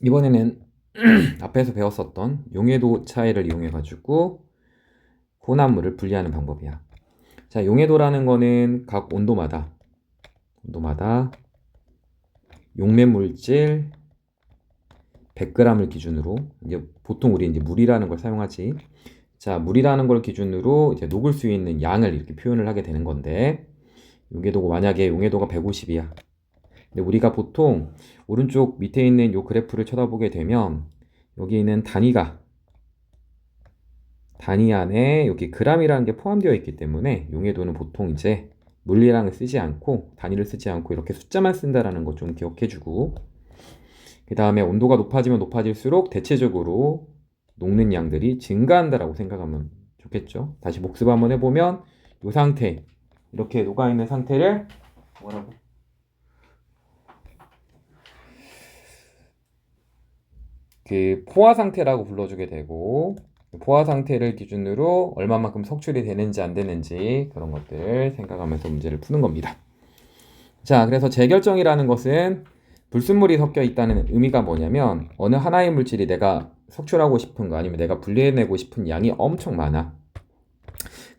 이번에는 앞에서 배웠었던 용해도 차이를 이용해 가지고 혼합물을 분리하는 방법이야. 자, 용해도라는 거는 각 온도마다 용매 물질 100g을 기준으로, 이제 보통 우리 이제 물이라는 걸 사용하지. 자, 물이라는 걸 기준으로 이제 녹을 수 있는 양을 이렇게 표현을 하게 되는 건데, 용해도가 만약에 용해도가 150이야. 근데 우리가 보통 오른쪽 밑에 있는 요 그래프를 쳐다보게 되면 여기 있는 단위 안에 여기 g이라는 게 포함되어 있기 때문에 용해도는 보통 이제 물리량을 쓰지 않고, 단위를 쓰지 않고 이렇게 숫자만 쓴다라는 거 좀 기억해주고, 그 다음에 온도가 높아지면 높아질수록 대체적으로 녹는 양들이 증가한다라고 생각하면 좋겠죠. 다시 복습 한번 해보면 이 상태, 이렇게 녹아있는 상태를 뭐라고? 그 포화 상태라고 불러주게 되고, 포화 상태를 기준으로 얼마만큼 석출이 되는지 안 되는지 그런 것들 생각하면서 문제를 푸는 겁니다. 자, 그래서 재결정이라는 것은 불순물이 섞여 있다는 의미가 뭐냐면, 어느 하나의 물질이 내가 석출하고 싶은 거 아니면 내가 분리해내고 싶은 양이 엄청 많아.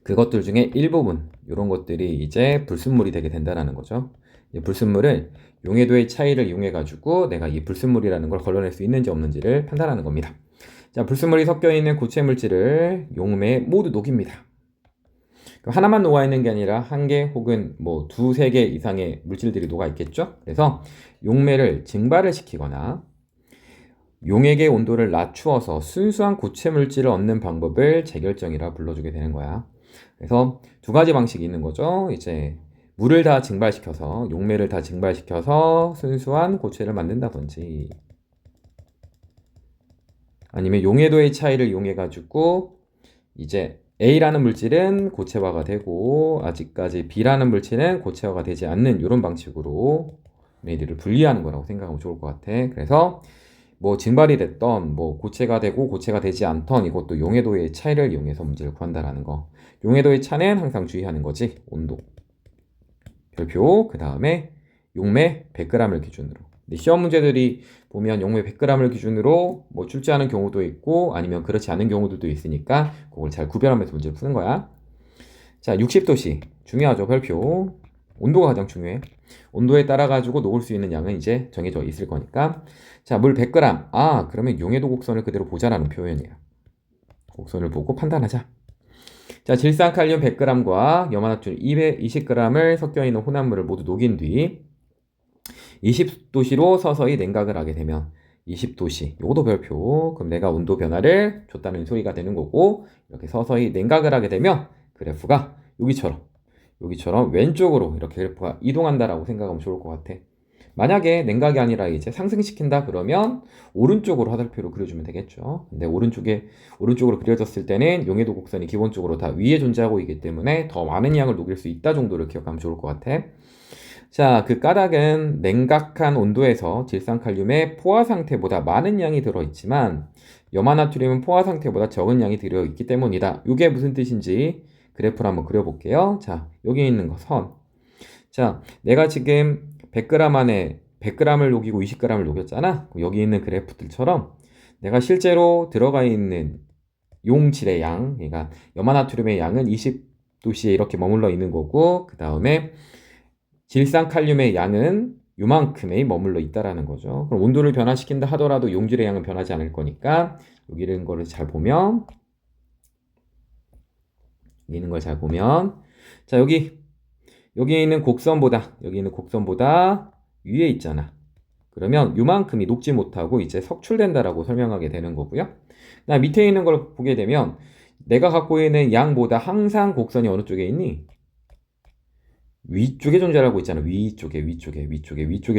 그것들 중에 일부분, 이런 것들이 이제 불순물이 되게 된다는 거죠. 이 불순물을 용해도의 차이를 이용해 가지고 내가 이 불순물이라는 걸 걸러낼 수 있는지 없는지를 판단하는 겁니다. 자, 불순물이 섞여 있는 고체 물질을 용매에 모두 녹입니다. 하나만 녹아 있는 게 아니라 한 개 혹은 뭐 두세 개 이상의 물질들이 녹아 있겠죠. 그래서 용매를 증발을 시키거나 용액의 온도를 낮추어서 순수한 고체 물질을 얻는 방법을 재결정이라 불러주게 되는 거야. 그래서 두 가지 방식이 있는 거죠. 이제 물을 다 증발시켜서, 용매를 다 증발시켜서 순수한 고체를 만든다든지, 아니면 용해도의 차이를 이용해 가지고 이제 A라는 물질은 고체화가 되고 아직까지 B라는 물질은 고체화가 되지 않는 이런 방식으로 메리를 분리하는 거라고 생각하면 좋을 것 같아. 그래서 뭐 증발이 됐던, 뭐 고체가 되고 고체가 되지 않던, 이것도 용해도의 차이를 이용해서 문제를 구한다라는 거. 용해도의 차는 항상 주의하는 거지. 온도, 별표, 그 다음에 용매 100g을 기준으로. 근데 시험 문제들이 보면 용매 100g을 기준으로 뭐 출제하는 경우도 있고 아니면 그렇지 않은 경우들도 있으니까 그걸 잘 구별하면서 문제를 푸는 거야. 자, 60도씨 중요하죠. 별표. 온도가 가장 중요해. 온도에 따라 가지고 녹을 수 있는 양은 이제 정해져 있을 거니까. 자, 물 100g. 아, 그러면 용해도 곡선을 그대로 보자라는 표현이야. 곡선을 보고 판단하자. 자, 질산칼륨 100g과 염화나트륨 220g을 섞여 있는 혼합물을 모두 녹인 뒤 20도씨로 서서히 냉각을 하게 되면, 20도씨, 요것도 별표. 그럼 내가 온도 변화를 줬다는 소리가 되는 거고, 이렇게 서서히 냉각을 하게 되면 그래프가 여기처럼 왼쪽으로 이렇게 그래프가 이동한다라고 생각하면 좋을 것 같아. 만약에 냉각이 아니라 이제 상승시킨다 그러면 오른쪽으로 화살표로 그려주면 되겠죠. 근데 오른쪽으로 그려졌을 때는 용해도 곡선이 기본적으로 다 위에 존재하고 있기 때문에 더 많은 양을 녹일 수 있다 정도를 기억하면 좋을 것 같아. 자, 그 까닭은 냉각한 온도에서 질산칼륨의 포화 상태보다 많은 양이 들어있지만 염화나트륨은 포화 상태보다 적은 양이 들어있기 때문이다. 이게 무슨 뜻인지 그래프를 한번 그려볼게요. 자, 여기 있는 거 선. 자, 내가 지금 100g 안에 100g을 녹이고 20g을 녹였잖아. 여기 있는 그래프들처럼 내가 실제로 들어가 있는 용질의 양, 그러니까 염화나트륨의 양은 20도씨에 이렇게 머물러 있는 거고, 그 다음에 질산칼륨의 양은 요만큼에 머물러 있다라는 거죠. 그럼 온도를 변화시킨다 하더라도 용질의 양은 변하지 않을 거니까 여기 있는 거를 잘 보면, 자, 여기 있는 곡선보다 위에 있잖아. 그러면 요만큼이 녹지 못하고 이제 석출된다라고 설명하게 되는 거고요. 나 밑에 있는 걸 보게 되면 내가 갖고 있는 양보다 항상 곡선이 어느 쪽에 있니? 위쪽에 존재하고 있잖아. 위쪽에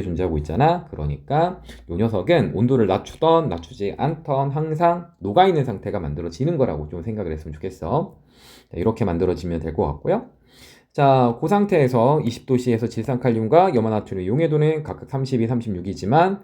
존재하고 있잖아. 그러니까 이 녀석은 온도를 낮추던 낮추지 않던 항상 녹아있는 상태가 만들어지는 거라고 좀 생각을 했으면 좋겠어. 자, 이렇게 만들어지면 될 것 같고요. 자, 그 상태에서 20도씨에서 질산칼륨과 염화나트륨 용해도는 각각 32, 36이지만,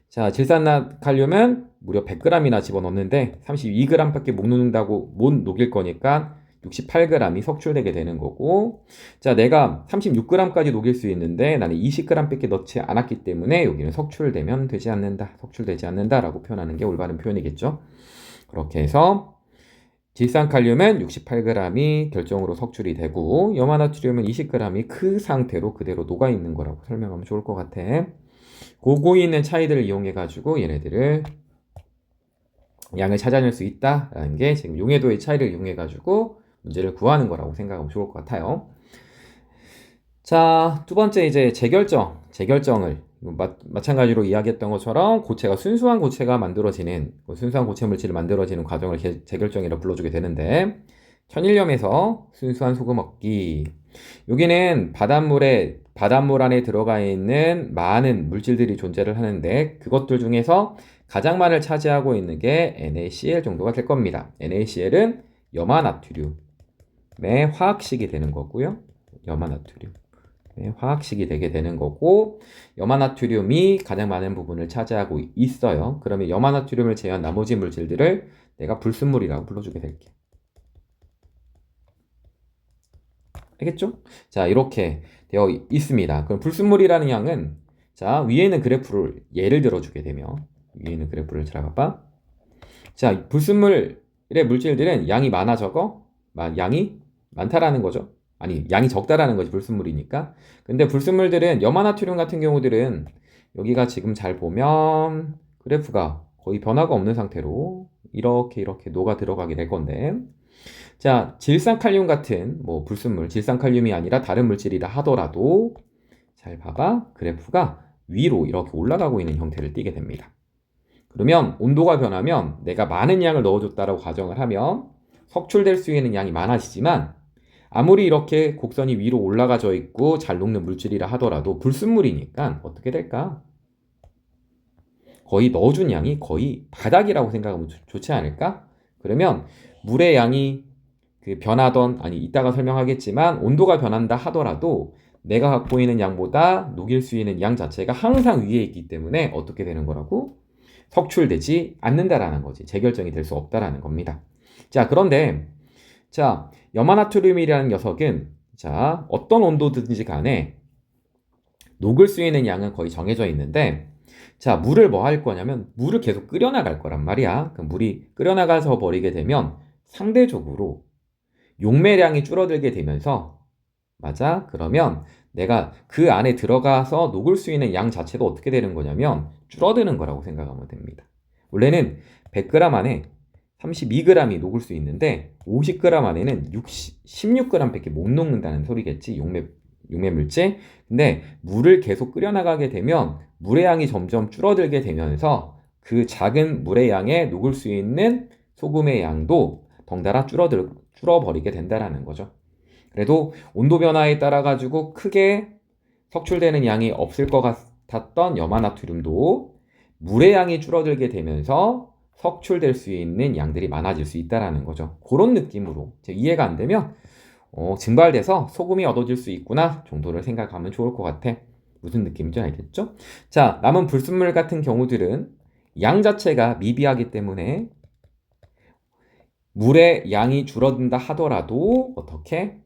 자, 질산칼륨은 무려 100g이나 집어넣는데 32g밖에 못 녹일 거니까 68g이 석출되게 되는 거고, 자, 내가 36g까지 녹일 수 있는데 나는 20g밖에 넣지 않았기 때문에 여기는 석출되면 되지 않는다, 석출되지 않는다라고 표현하는 게 올바른 표현이겠죠. 그렇게 해서 질산칼륨은 68g이 결정으로 석출이 되고 염화나트륨은 20g이 그 상태로 그대로 녹아 있는 거라고 설명하면 좋을 것 같아. 고고 있는 차이들을 이용해 가지고 얘네들을 양을 찾아낼 수 있다라는 게 지금 용해도의 차이를 이용해 가지고 문제를 구하는 거라고 생각하면 좋을 것 같아요. 자, 두 번째 이제 재결정을 마찬가지로 이야기했던 것처럼 고체가 순수한 고체가 만들어지는 순수한 고체 물질이 만들어지는 과정을 재결정이라고 불러주게 되는데, 천일염에서 순수한 소금 얻기. 여기는 바닷물 안에 들어가 있는 많은 물질들이 존재를 하는데 그것들 중에서 가장 많을 차지하고 있는 게 NaCl 정도가 될 겁니다. NaCl은 염화나트륨의 화학식이 되는 거고요. 염화나트륨. 화학식이 되게 되는 거고, 염화나트륨이 가장 많은 부분을 차지하고 있어요. 그러면 염화나트륨을 제외한 나머지 물질들을 내가 불순물이라고 불러주게 될게. 알겠죠? 자, 이렇게 되어 있습니다. 그럼 불순물이라는 양은, 자, 위에 있는 그래프를 예를 들어주게 되면, 위에 있는 그래프를 잘 봐봐. 자, 불순물의 물질들은 양이 많아 적어? 양이 많다라는 거죠. 아니, 양이 적다라는 거지, 불순물이니까. 근데 불순물들은 염화나트륨 같은 경우들은 여기가 지금 잘 보면 그래프가 거의 변화가 없는 상태로 이렇게 녹아 들어가게 될 건데, 자, 질산칼륨 같은 불순물, 질산칼륨이 아니라 다른 물질이라 하더라도 잘 봐봐, 그래프가 위로 이렇게 올라가고 있는 형태를 띠게 됩니다. 그러면 온도가 변하면 내가 많은 양을 넣어줬다라고 가정을 하면 석출될 수 있는 양이 많아지지만, 아무리 이렇게 곡선이 위로 올라가져 있고 잘 녹는 물질이라 하더라도 불순물이니까 어떻게 될까? 거의 넣어준 양이 거의 바닥이라고 생각하면 좋지 않을까? 그러면 물의 양이 변하던, 아니 이따가 설명하겠지만 온도가 변한다 하더라도 내가 갖고 있는 양보다 녹일 수 있는 양 자체가 항상 위에 있기 때문에 어떻게 되는 거라고? 석출되지 않는다라는 거지. 재결정이 될 수 없다라는 겁니다. 자, 그런데 자, 염화나트륨이라는 녀석은 자, 어떤 온도든지 간에 녹을 수 있는 양은 거의 정해져 있는데, 자, 물을 뭐 할 거냐면 물을 계속 끓여나갈 거란 말이야. 그 물이 끓여나가서 버리게 되면 상대적으로 용매량이 줄어들게 되면서, 맞아? 그러면 내가 그 안에 들어가서 녹을 수 있는 양 자체가 어떻게 되는 거냐면 줄어드는 거라고 생각하면 됩니다. 원래는 100g 안에 32g이 녹을 수 있는데 50g 안에는 16g밖에 못 녹는다는 소리겠지, 용매 물질. 근데 물을 계속 끓여나가게 되면 물의 양이 점점 줄어들게 되면서 그 작은 물의 양에 녹을 수 있는 소금의 양도 덩달아 줄어버리게 된다라는 거죠. 그래도 온도 변화에 따라 가지고 크게 석출되는 양이 없을 것 같았던 염화나트륨도 물의 양이 줄어들게 되면서 석출될 수 있는 양들이 많아질 수 있다라는 거죠. 그런 느낌으로 이해가 안 되면 증발돼서 소금이 얻어질 수 있구나 정도를 생각하면 좋을 것 같아. 무슨 느낌인지 알겠죠? 자, 남은 불순물 같은 경우들은 양 자체가 미비하기 때문에 물의 양이 줄어든다 하더라도 어떻게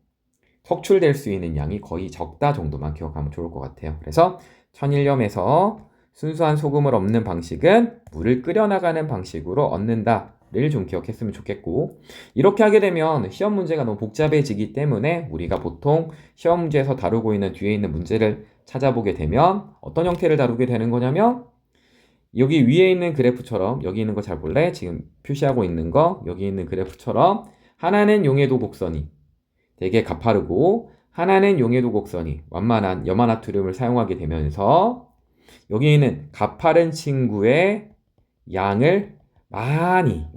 석출될 수 있는 양이 거의 적다 정도만 기억하면 좋을 것 같아요. 그래서 천일염에서 순수한 소금을 얻는 방식은 물을 끓여나가는 방식으로 얻는다를 좀 기억했으면 좋겠고, 이렇게 하게 되면 시험 문제가 너무 복잡해지기 때문에 우리가 보통 시험 문제에서 다루고 있는 뒤에 있는 문제를 찾아보게 되면 어떤 형태를 다루게 되는 거냐면, 여기 위에 있는 그래프처럼, 여기 있는 거 잘 볼래? 지금 표시하고 있는 거, 여기 있는 그래프처럼 하나는 용해도 곡선이 되게 가파르고 하나는 용해도 곡선이 완만한 염화나트륨을 사용하게 되면서 여기 있는 가파른 친구의 양을 많이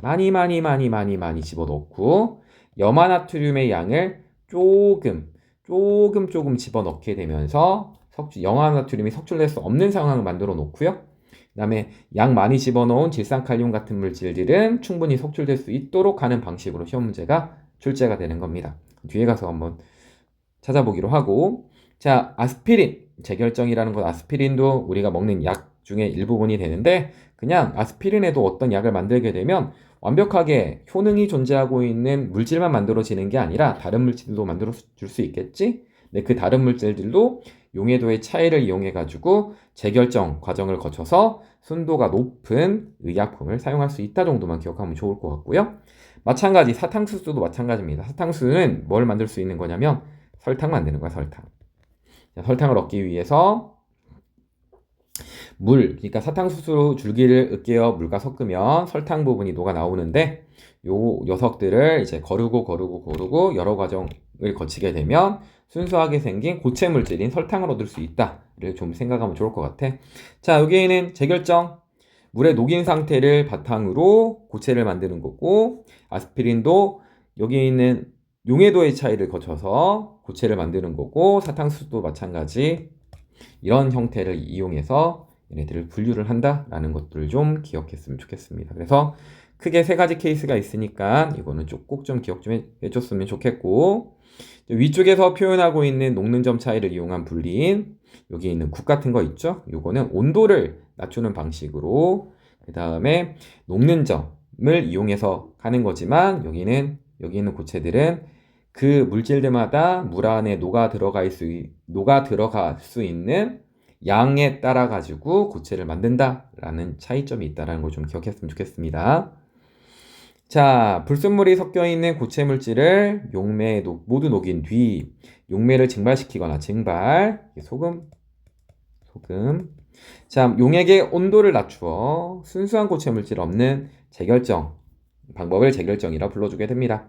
집어넣고 염화나트륨의 양을 조금 집어넣게 되면서 염화나트륨이 석출될 수 없는 상황을 만들어 놓고요. 그 다음에 양 많이 집어넣은 질산칼륨 같은 물질들은 충분히 석출될 수 있도록 하는 방식으로 시험 문제가 출제가 되는 겁니다. 뒤에 가서 한번 찾아보기로 하고, 자, 아스피린 재결정이라는 건 아스피린도 우리가 먹는 약 중에 일부분이 되는데, 그냥 아스피린에도 어떤 약을 만들게 되면 완벽하게 효능이 존재하고 있는 물질만 만들어지는 게 아니라 다른 물질도 만들어 줄 수 있겠지? 근데 그 다른 물질들도 용해도의 차이를 이용해 가지고 재결정 과정을 거쳐서 순도가 높은 의약품을 사용할 수 있다 정도만 기억하면 좋을 것 같고요. 마찬가지 사탕수수도 마찬가지입니다. 사탕수수는 뭘 만들 수 있는 거냐면 설탕 만드는 거야, 설탕. 설탕을 얻기 위해서 그러니까 사탕수수 줄기를 으깨어 물과 섞으면 설탕 부분이 녹아 나오는데 요 녀석들을 이제 거르고 여러 과정을 거치게 되면 순수하게 생긴 고체 물질인 설탕을 얻을 수 있다를 좀 생각하면 좋을 것 같아. 자, 여기에는 재결정, 물에 녹인 상태를 바탕으로 고체를 만드는 거고, 아스피린도 여기 있는 용해도의 차이를 거쳐서 고체를 만드는 거고, 사탕수수도 마찬가지 이런 형태를 이용해서 얘네들을 분류를 한다라는 것들을 좀 기억했으면 좋겠습니다. 그래서 크게 세 가지 케이스가 있으니까 이거는 꼭 좀 기억 좀 해줬으면 좋겠고, 위쪽에서 표현하고 있는 녹는 점 차이를 이용한 분리인 여기 있는 국 같은 거 있죠? 요거는 온도를 낮추는 방식으로 그 다음에 녹는 점을 이용해서 하는 거지만 여기 있는 고체들은 그 물질들마다 물 안에 녹아 들어갈 수 있는 양에 따라 가지고 고체를 만든다라는 차이점이 있다라는 걸 좀 기억했으면 좋겠습니다. 자, 불순물이 섞여 있는 고체 물질을 용매에 모두 녹인 뒤 용매를 증발시키거나 소금. 자, 용액의 온도를 낮추어 순수한 고체 물질 없는 재결정 방법을 재결정이라 불러주게 됩니다.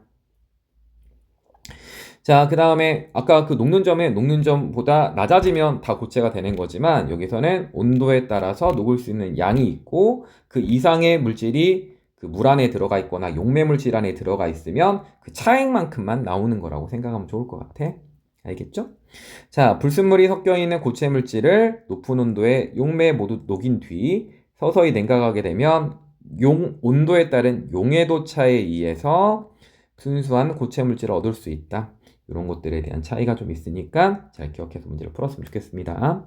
자, 그 다음에 아까 그 녹는 점보다 낮아지면 다 고체가 되는 거지만 여기서는 온도에 따라서 녹을 수 있는 양이 있고 그 이상의 물질이 그 물 안에 들어가 있거나 용매 물질 안에 들어가 있으면 그 차액만큼만 나오는 거라고 생각하면 좋을 것 같아. 알겠죠? 자, 불순물이 섞여 있는 고체 물질을 높은 온도에 용매에 모두 녹인 뒤 서서히 냉각하게 되면 온도에 따른 용해도 차에 의해서 순수한 고체 물질을 얻을 수 있다. 이런 것들에 대한 차이가 좀 있으니까 잘 기억해서 문제를 풀었으면 좋겠습니다.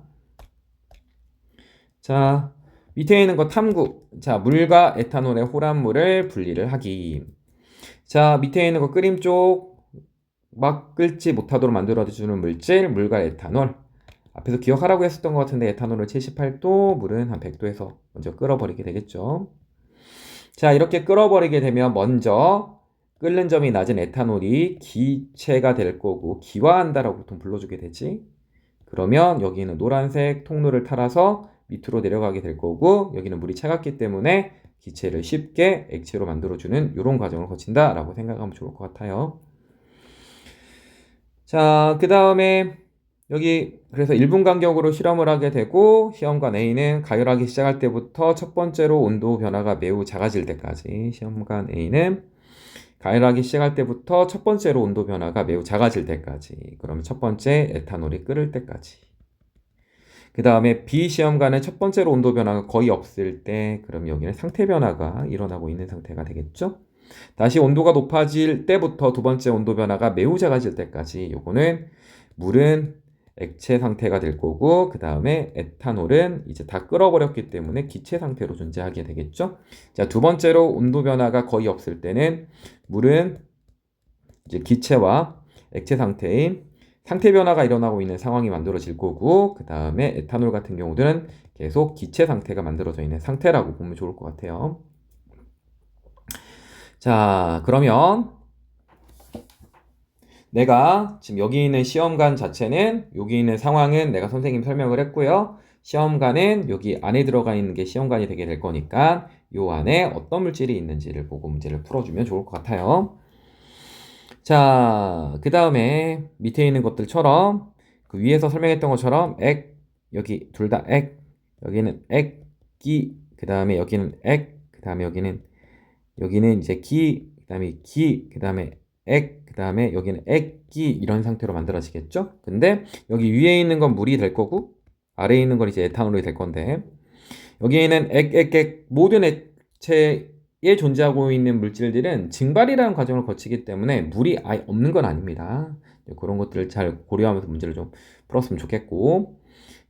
자, 밑에 있는 거 탐구. 자, 물과 에탄올의 호란물을 분리를 하기. 자, 밑에 있는 거 끓임 쪽 막 끓지 못하도록 만들어주는 물질, 물과 에탄올. 앞에서 기억하라고 했었던 것 같은데 에탄올은 78도, 물은 한 100도에서 먼저 끓어버리게 되겠죠. 자, 이렇게 끓어버리게 되면 먼저 끓는 점이 낮은 에탄올이 기체가 될 거고 기화한다라고 보통 불러주게 되지. 그러면 여기는 노란색 통로를 따라서 밑으로 내려가게 될 거고 여기는 물이 차갑기 때문에 기체를 쉽게 액체로 만들어주는 이런 과정을 거친다라고 생각하면 좋을 것 같아요. 자, 그 다음에 여기 그래서 1분 간격으로 실험을 하게 되고 시험관 A는 가열하기 시작할 때부터 첫 번째로 온도 변화가 매우 작아질 때까지 시험관 A는 가열하기 시작할 때부터 첫 번째로 온도 변화가 매우 작아질 때까지 그러면 첫 번째 에탄올이 끓을 때까지 그 다음에 B 시험관은 첫 번째로 온도 변화가 거의 없을 때 그럼 여기는 상태 변화가 일어나고 있는 상태가 되겠죠. 다시 온도가 높아질 때부터 두 번째 온도 변화가 매우 작아질 때까지 요거는 물은 액체 상태가 될 거고 그 다음에 에탄올은 이제 다 끓어버렸기 때문에 기체 상태로 존재하게 되겠죠. 자, 두 번째로 온도 변화가 거의 없을 때는 물은 이제 기체와 액체 상태인 상태 변화가 일어나고 있는 상황이 만들어질 거고 그 다음에 에탄올 같은 경우들은 계속 기체 상태가 만들어져 있는 상태라고 보면 좋을 것 같아요. 자, 그러면 내가 지금 여기 있는 시험관 자체는 여기 있는 상황은 내가 선생님 설명을 했고요. 시험관은 여기 안에 들어가 있는 게 시험관이 되게 될 거니까 요 안에 어떤 물질이 있는지를 보고 문제를 풀어주면 좋을 것 같아요. 자, 그 다음에 밑에 있는 것들처럼 그 위에서 설명했던 것처럼 여기 둘 다 여기는 액기, 그 다음에 여기는 그 다음에 여기는 이제 그 다음에 그 다음에 여기는 액기 이런 상태로 만들어지겠죠? 근데 여기 위에 있는 건 물이 될 거고 아래에 있는 건 이제 에탄올이 될 건데 여기에는 모든 액체에 존재하고 있는 물질들은 증발이라는 과정을 거치기 때문에 물이 아예 없는 건 아닙니다. 그런 것들을 잘 고려하면서 문제를 좀 풀었으면 좋겠고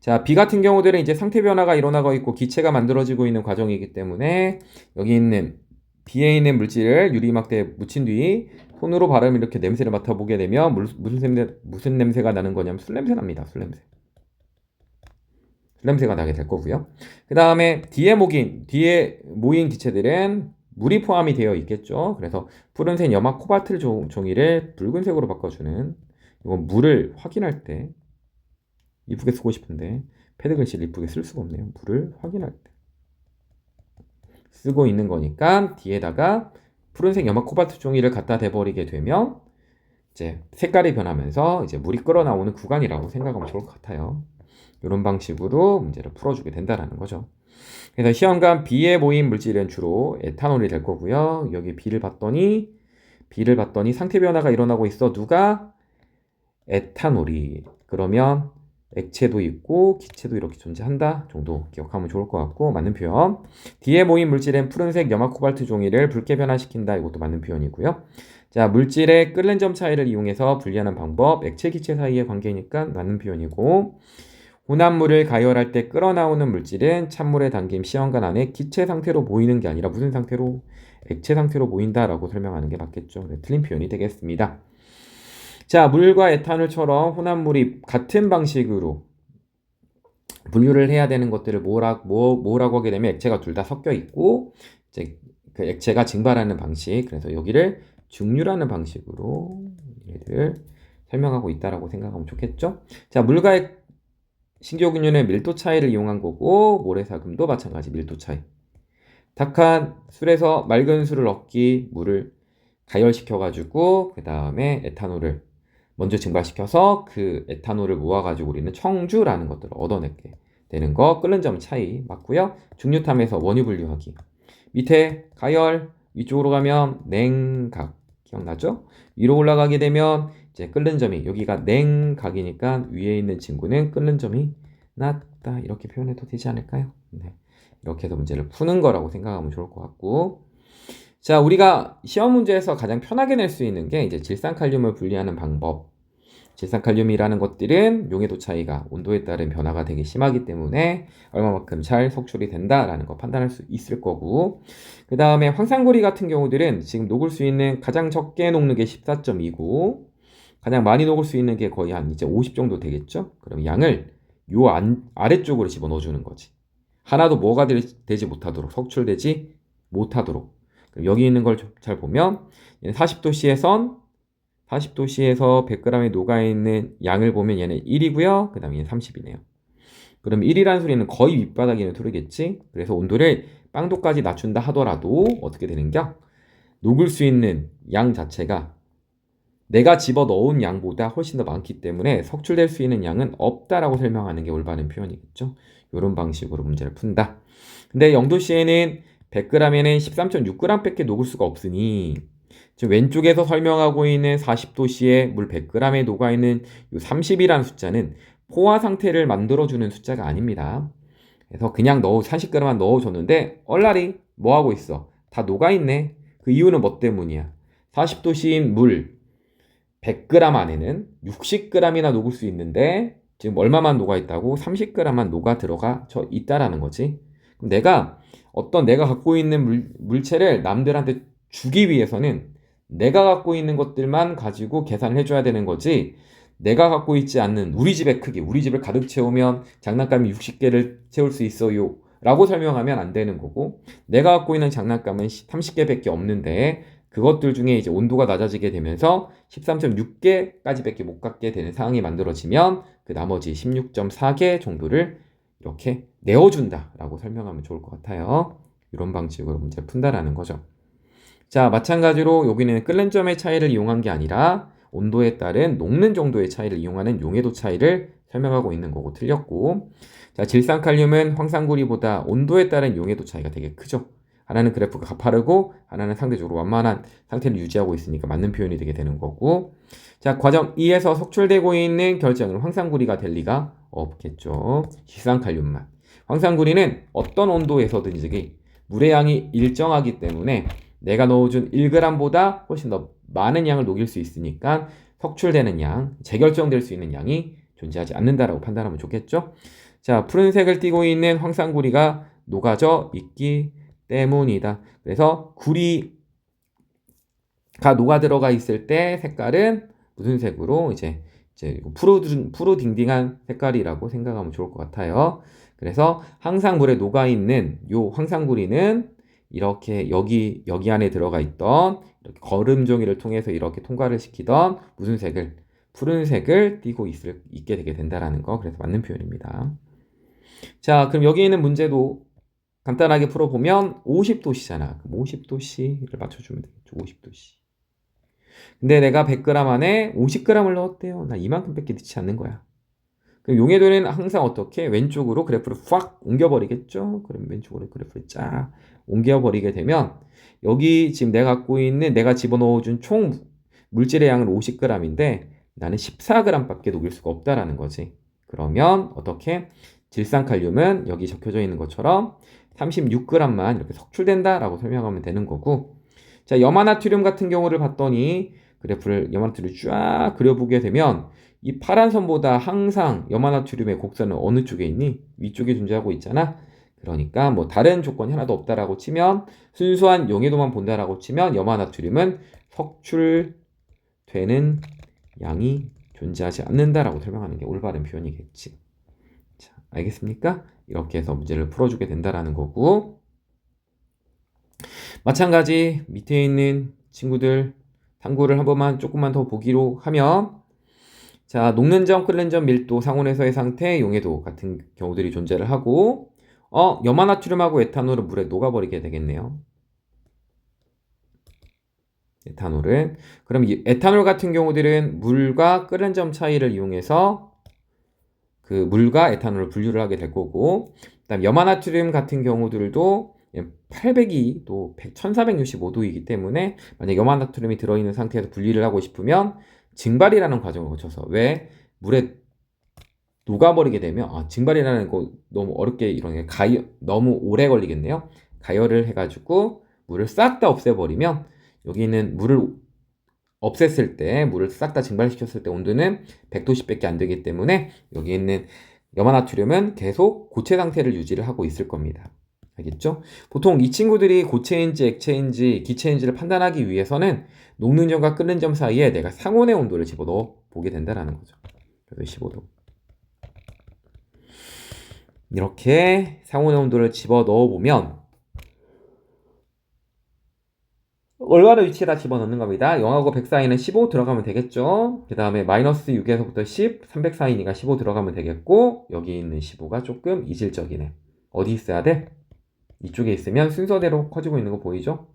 자, B 같은 경우들은 이제 상태 변화가 일어나고 있고 기체가 만들어지고 있는 과정이기 때문에 여기 있는 B에 있는 물질을 유리막대에 묻힌 뒤 손으로 바르면 이렇게 냄새를 맡아보게 되면 무슨 냄새가 나는 거냐면 술 냄새 납니다. 술 냄새. 술 냄새가 나게 될 거고요. 그 다음에 뒤에 모인 기체들은 물이 포함이 되어 있겠죠. 그래서 푸른색 염화 코발트 종이를 붉은색으로 바꿔주는, 이건 물을 확인할 때 이쁘게 쓰고 싶은데 패드 글씨를 이쁘게 쓸 수가 없네요. 물을 확인할 때 쓰고 있는 거니까 뒤에다가 푸른색 염화 코발트 종이를 갖다 대버리게 되면 이제 색깔이 변하면서 이제 물이 끓어나오는 구간이라고 생각하면 좋을 것 같아요. 이런 방식으로 문제를 풀어주게 된다는 거죠. 그래서 시험관 B에 모인 물질은 주로 에탄올이 될 거고요. 여기 B를 봤더니 상태 변화가 일어나고 있어. 누가? 에탄올이. 그러면 액체도 있고 기체도 이렇게 존재한다 정도 기억하면 좋을 것 같고, 맞는 표현. D에 모인 물질은 푸른색 염화 코발트 종이를 붉게 변화시킨다. 이것도 맞는 표현이고요. 자, 물질의 끓는 점 차이를 이용해서 분리하는 방법, 액체 기체 사이의 관계니까 맞는 표현이고, 혼합물을 가열할 때 끓어나오는 물질은 찬물에 담긴 시험관 안에 기체 상태로 보이는 게 아니라 무슨 상태로? 액체 상태로 보인다라고 설명하는 게 맞겠죠. 네, 틀린 표현이 되겠습니다. 자, 물과 에탄올처럼 혼합물이 같은 방식으로 분류를 해야 되는 것들을 뭐라고 하게 되면 액체가 둘 다 섞여 있고, 이제 그 액체가 증발하는 방식, 그래서 여기를 증류라는 방식으로 얘를 설명하고 있다라고 생각하면 좋겠죠. 자, 물과 신교균연의 밀도 차이를 이용한 거고, 모래사금도 마찬가지 밀도 차이. 탁한 술에서 맑은 술을 얻기, 물을 가열시켜가지고 그 다음에 에탄올을 먼저 증발시켜서 그 에탄올을 모아가지고 우리는 청주라는 것들을 얻어내게 되는 거, 끓는 점 차이 맞고요. 중류탐에서 원유 분류하기. 밑에 가열, 위쪽으로 가면 냉각. 기억나죠? 위로 올라가게 되면 이제 끓는 점이, 여기가 냉각이니까 위에 있는 친구는 끓는 점이 낮다. 이렇게 표현해도 되지 않을까요? 네. 이렇게 해서 문제를 푸는 거라고 생각하면 좋을 것 같고, 자, 우리가 시험 문제에서 가장 편하게 낼 수 있는 게 이제 질산칼륨을 분리하는 방법. 질산칼륨이라는 것들은 용해도 차이가 온도에 따른 변화가 되게 심하기 때문에 얼마만큼 잘 석출이 된다라는 거 판단할 수 있을 거고, 그 다음에 황산고리 같은 경우들은 지금 녹을 수 있는 가장 적게 녹는 게 14.2고 가장 많이 녹을 수 있는 게 거의 한 이제 50 정도 되겠죠. 그럼 양을 요 아래쪽으로 집어넣어 주는 거지. 하나도 뭐가 되지 못하도록, 석출되지 못하도록. 여기 있는 걸 잘 보면 40도씨에서 100g에 녹아있는 양을 보면 얘는 1이고요. 그 다음에 얘는 30이네요. 그럼 1이라는 소리는 거의 밑바닥에 있는 소리겠지. 그래서 온도를 빵도까지 낮춘다 하더라도 어떻게 되는겨? 녹을 수 있는 양 자체가 내가 집어넣은 양보다 훨씬 더 많기 때문에 석출될 수 있는 양은 없다라고 설명하는 게 올바른 표현이겠죠. 이런 방식으로 문제를 푼다. 근데 0도씨에는 100g에는 13.6g밖에 녹을 수가 없으니 지금 왼쪽에서 설명하고 있는 40도씨에 물 100g에 녹아있는 이 30이라는 숫자는 포화 상태를 만들어주는 숫자가 아닙니다. 그래서 그냥 40g만 넣어줬는데 얼라리 뭐하고 있어? 다 녹아있네. 그 이유는 뭐 때문이야? 40도씨인 물 100g 안에는 60g이나 녹을 수 있는데 지금 얼마만 녹아있다고? 30g만 녹아 들어가져 있다라는 거지. 그럼 내가 갖고 있는 물체를 남들한테 주기 위해서는 내가 갖고 있는 것들만 가지고 계산을 해줘야 되는 거지, 내가 갖고 있지 않는 우리 집의 크기, 우리 집을 가득 채우면 장난감이 60개를 채울 수 있어요 라고 설명하면 안 되는 거고, 내가 갖고 있는 장난감은 30개밖에 없는데 그것들 중에 이제 온도가 낮아지게 되면서 13.6개까지밖에 못 갖게 되는 상황이 만들어지면 그 나머지 16.4개 정도를 이렇게 내어준다 라고 설명하면 좋을 것 같아요. 이런 방식으로 문제 푼다라는 거죠. 자, 마찬가지로 여기는 끓는 점의 차이를 이용한 게 아니라 온도에 따른 녹는 정도의 차이를 이용하는 용해도 차이를 설명하고 있는 거고 틀렸고, 자, 질산칼륨은 황산구리보다 온도에 따른 용해도 차이가 되게 크죠. 하나는 그래프가 가파르고 하나는 상대적으로 완만한 상태를 유지하고 있으니까 맞는 표현이 되게 되는 거고, 자, 과정 2에서 석출되고 있는 결정은 황산구리가 될 리가 없겠죠. 질산칼륨만. 황산구리는 어떤 온도에서든지 물의 양이 일정하기 때문에 내가 넣어준 1g보다 훨씬 더 많은 양을 녹일 수 있으니까 석출되는 양, 재결정될 수 있는 양이 존재하지 않는다라고 판단하면 좋겠죠. 자, 푸른색을 띠고 있는 황산구리가 녹아져 있기 때문이다. 그래서 구리가 녹아 들어가 있을 때 색깔은 무슨 색으로 이제 푸르딩딩한 색깔이라고 생각하면 좋을 것 같아요. 그래서 항상 물에 녹아 있는 요 황상구리는 이렇게 여기 안에 들어가 있던 이렇게 거름 종이를 통해서 이렇게 통과를 시키던 무슨 색을 푸른색을 띠고 있게 되게 된다라는 거. 그래서 맞는 표현입니다. 자, 그럼 여기 있는 문제도 간단하게 풀어보면 50도씨잖아. 그럼 50도씨를 맞춰주면 되겠죠. 50도씨. 근데 내가 100g 안에 50g을 넣었대요. 나 이만큼밖에 넣지 않는 거야. 그럼 용해도는 항상 어떻게? 왼쪽으로 그래프를 확 옮겨버리겠죠? 그럼 왼쪽으로 그래프를 쫙 옮겨버리게 되면 여기 지금 내가 집어넣어준 총 물질의 양은 50g인데 나는 14g밖에 녹일 수가 없다라는 거지. 그러면 어떻게? 질산칼륨은 여기 적혀져 있는 것처럼 36g만 이렇게 석출된다라고 설명하면 되는 거고, 자, 염화나트륨 같은 경우를 봤더니 그래프를 염화나트륨을 쫙 그려보게 되면 이 파란 선보다 항상 염화나트륨의 곡선은 어느 쪽에 있니? 위쪽에 존재하고 있잖아. 그러니까 뭐 다른 조건이 하나도 없다라고 치면, 순수한 용해도만 본다라고 치면 염화나트륨은 석출되는 양이 존재하지 않는다라고 설명하는 게 올바른 표현이겠지. 자, 알겠습니까? 이렇게 해서 문제를 풀어주게 된다라는 거고, 마찬가지 밑에 있는 친구들 탐구를 한 번만 조금만 더 보기로 하면, 자, 녹는 점, 끓는 점, 밀도, 상온에서의 상태, 용해도 같은 경우들이 존재를 하고, 염화나트륨하고 에탄올은 물에 녹아버리게 되겠네요. 에탄올은. 그럼 이 에탄올 같은 경우들은 물과 끓는 점 차이를 이용해서 그 물과 에탄올을 분류를 하게 될 거고, 그다음 염화나트륨 같은 경우들도 800이 또 1465도이기 때문에 만약 염화나트륨이 들어있는 상태에서 분리를 하고 싶으면 증발이라는 과정을 거쳐서, 왜 물에 녹아버리게 되면, 증발이라는 거 너무 어렵게 이런 너무 오래 걸리겠네요. 가열을 해가지고 물을 싹 다 없애버리면 여기 있는 물을 없앴을 때, 물을 싹 다 증발시켰을 때 온도는 100도씨밖에 안 되기 때문에 여기 있는 염화나트륨은 계속 고체 상태를 유지를 하고 있을 겁니다. 알겠죠? 보통 이 친구들이 고체인지 액체인지 기체인지를 판단하기 위해서는 녹는 점과 끓는 점 사이에 내가 상온의 온도를 집어넣어 보게 된다는 거죠. 그래서 15도. 이렇게 상온의 온도를 집어넣어 보면 얼마나 위치에다 집어넣는 겁니다. 0하고 100 사이는 15 들어가면 되겠죠. 그 다음에 마이너스 6에서부터 10, 300 사이니까 15 들어가면 되겠고, 여기 있는 15가 조금 이질적이네. 어디 있어야 돼? 이쪽에 있으면 순서대로 커지고 있는 거 보이죠?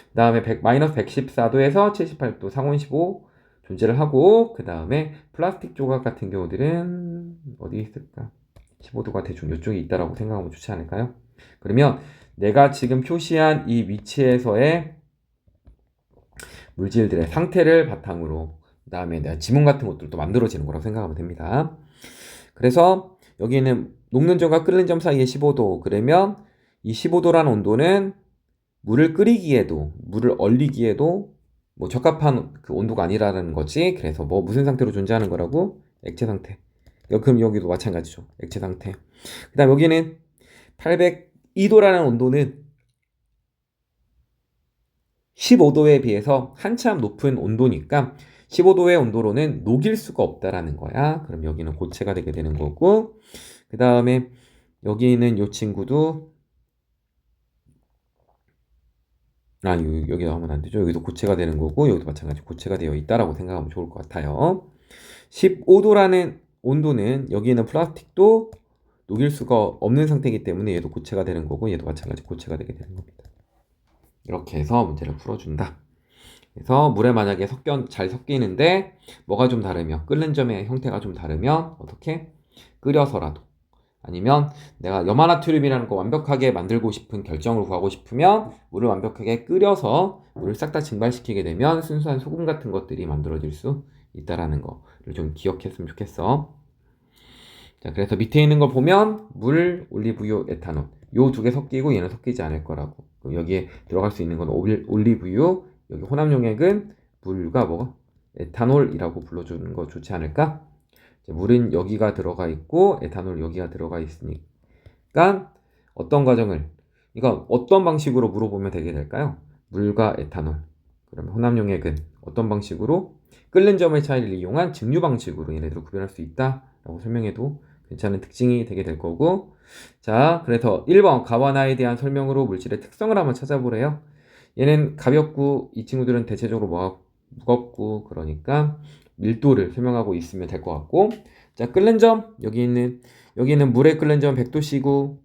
그 다음에 마이너스 114도에서 78도 상온 15 존재를 하고, 그 다음에 플라스틱 조각 같은 경우들은 어디 있을까? 15도가 대충 이쪽에 있다라고 생각하면 좋지 않을까요? 그러면 내가 지금 표시한 이 위치에서의 물질들의 상태를 바탕으로 그 다음에 내가 지문 같은 것들도 만들어지는 거라고 생각하면 됩니다. 그래서 여기는 녹는 점과 끓는 점 사이에 15도, 그러면 이 15도라는 온도는 물을 끓이기에도, 물을 얼리기에도 뭐 적합한 그 온도가 아니라는 거지. 그래서 뭐 무슨 상태로 존재하는 거라고? 액체 상태. 그럼 여기도 마찬가지죠. 액체 상태. 그 다음 여기는 802도라는 온도는 15도에 비해서 한참 높은 온도니까 15도의 온도로는 녹일 수가 없다라는 거야. 그럼 여기는 고체가 되게 되는 거고, 그 다음에 여기 있는 이 친구도 여기다 하면 안 되죠. 여기도 고체가 되는 거고, 여기도 마찬가지 고체가 되어 있다라고 생각하면 좋을 것 같아요. 15도라는 온도는 여기 있는 플라스틱도 녹일 수가 없는 상태이기 때문에 얘도 고체가 되는 거고, 얘도 마찬가지 고체가 되게 되는 겁니다. 이렇게 해서 문제를 풀어준다. 그래서 물에 만약에 잘 섞이는데 뭐가 좀 다르면, 끓는 점의 형태가 좀 다르면 어떻게? 끓여서라도, 아니면 내가 염화나트륨이라는 거 완벽하게 만들고 싶은 결정을 구하고 싶으면 물을 완벽하게 끓여서 물을 싹 다 증발시키게 되면 순수한 소금 같은 것들이 만들어질 수 있다라는 거를 좀 기억했으면 좋겠어. 자, 그래서 밑에 있는 거 보면 물, 올리브유, 에탄올 요 두 개 섞이고 얘는 섞이지 않을 거라고. 여기에 들어갈 수 있는 건 올리브유, 여기 혼합용액은 물과 뭐가? 에탄올이라고 불러주는 거 좋지 않을까? 물은 여기가 들어가 있고 에탄올 여기가 들어가 있으니까 어떤 과정을? 이거 어떤 방식으로 물어보면 되게 될까요? 물과 에탄올. 그러면 혼합용액은 어떤 방식으로? 끓는 점의 차이를 이용한 증류 방식으로 얘네들을 구별할 수 있다라고 설명해도 괜찮은 특징이 되게 될 거고. 자, 그래서 1번 가와나에 대한 설명으로 물질의 특성을 한번 찾아보래요. 얘는 가볍고 이 친구들은 대체적으로 무겁고 그러니까 밀도를 설명하고 있으면 될 것 같고. 자, 끓는 점 여기는 물에 끓는 점 100도씨고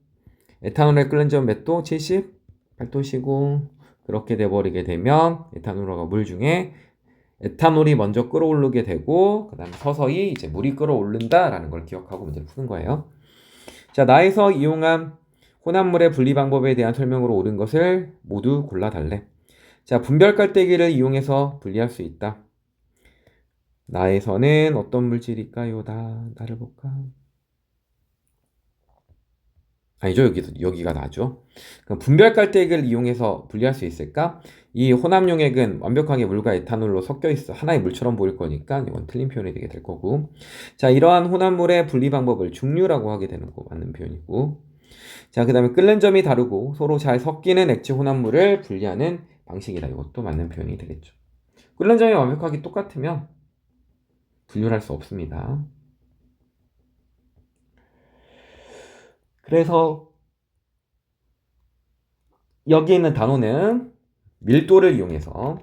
에탄올에 끓는 점 몇 도? 78도씨고 그렇게 돼버리게 되면 에탄올과 물 중에 에탄올이 먼저 끓어오르게 되고 그 다음에 서서히 이제 물이 끓어오른다라는 걸 기억하고 문제를 푸는 거예요. 자, 나에서 이용한 혼합물의 분리 방법에 대한 설명으로 옳은 것을 모두 골라달래. 자, 분별 깔때기를 이용해서 분리할 수 있다. 나에서는 어떤 물질일까요? 나를 볼까? 아니죠. 여기가 나죠. 그럼 분별 깔때기를 이용해서 분리할 수 있을까? 이 혼합용액은 완벽하게 물과 에탄올로 섞여 있어. 하나의 물처럼 보일 거니까 이건 틀린 표현이 되게 될 거고. 자, 이러한 혼합물의 분리 방법을 중류라고 하게 되는 거 맞는 표현이고. 자, 그 다음에 끓는 점이 다르고 서로 잘 섞이는 액체 혼합물을 분리하는 방식이다. 이것도 맞는 표현이 되겠죠. 끓는 점이 완벽하게 똑같으면 분류를 할 수 없습니다. 그래서 여기 있는 단어는 밀도를 이용해서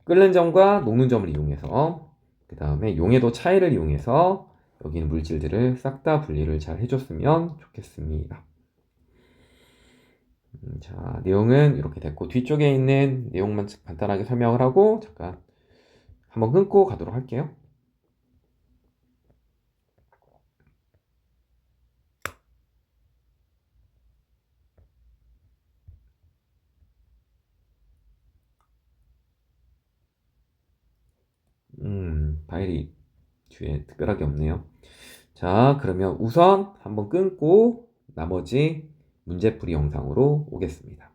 끓는 점과 녹는 점을 이용해서 그 다음에 용해도 차이를 이용해서 여기 있는 물질들을 싹 다 분리를 잘 해줬으면 좋겠습니다. 자, 내용은 이렇게 됐고 뒤쪽에 있는 내용만 간단하게 설명을 하고 잠깐 한번 끊고 가도록 할게요. 파일이 뒤에 특별하게 없네요. 자, 그러면 우선 한번 끊고 나머지 문제풀이 영상으로 오겠습니다.